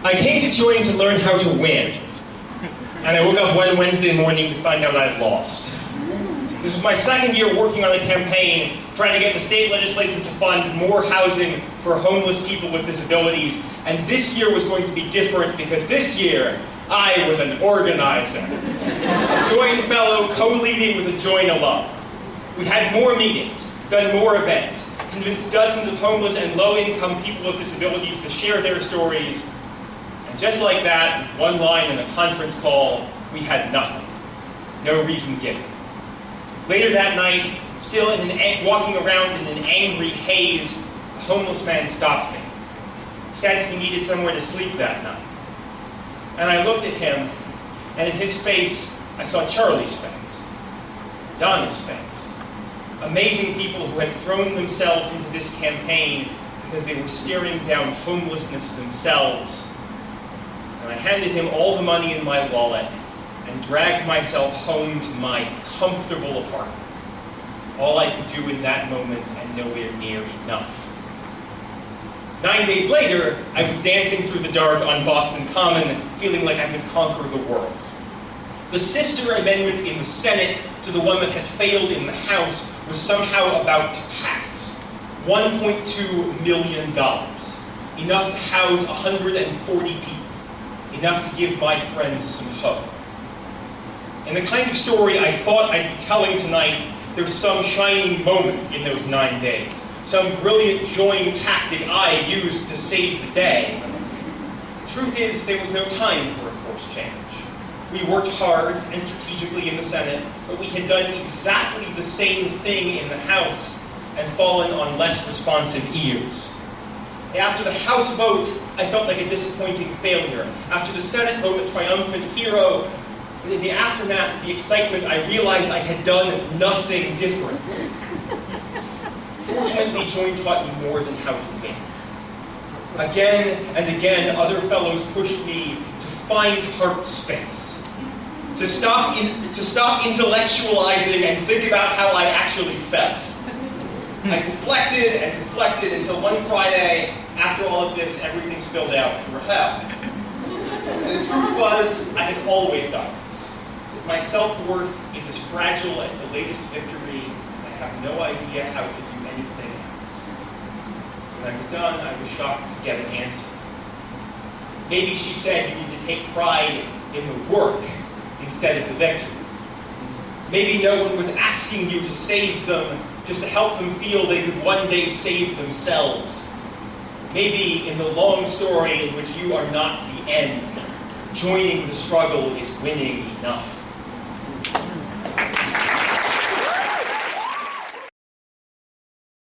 I came to join to learn how to win. And I woke up one Wednesday morning to find out I'd lost. This was my second year working on a campaign trying to get the state legislature to fund more housing for homeless people with disabilities. And this year was going to be different because this year, I was an organizer. A joint fellow co-leading with a joint alum. We had more meetings, done more events, convinced dozens of homeless and low-income people with disabilities to share their stories. And just like that, with one line in a conference call, we had nothing. No reason given. Later that night, still walking around in an angry haze, a homeless man stopped me. He said he needed somewhere to sleep that night. And I looked at him, and in his face, I saw Charlie's face, Donna's face. Amazing people who had thrown themselves into this campaign because they were staring down homelessness themselves. And I handed him all the money in my wallet and dragged myself home to my comfortable apartment. All I could do in that moment and nowhere near enough. 9 days later, I was dancing through the dark on Boston Common, feeling like I could conquer the world. The sister amendment in the Senate to the one that had failed in the House was somehow about to pass. $1.2 million. Enough to house 140 people. Enough to give my friends some hope. And the kind of story I thought I'd be telling tonight, there was some shining moment in those 9 days. Some brilliant join tactic I used to save the day. The truth is, there was no time for a course change. We worked hard and strategically in the Senate, but we had done exactly the same thing in the House and fallen on less responsive ears. After the House vote, I felt like a disappointing failure. After the Senate vote, a triumphant hero. In the aftermath of the excitement, I realized I had done nothing different. Fortunately, Join taught me more than how to win. Again and again, other fellows pushed me to find heart space, to stop intellectualizing and think about how I actually felt. I deflected and deflected until one Friday, after all of this, everything spilled out into hell. And the truth was, I had always done this. If my self-worth is as fragile as the latest victory, I have no idea how to do anything else. When I was done, I was shocked to get an answer. Maybe she said you need to take pride in the work instead of the victory. Maybe no one was asking you to save them just to help them feel they could one day save themselves. Maybe in the long story in which you are not the end, joining the struggle is winning enough.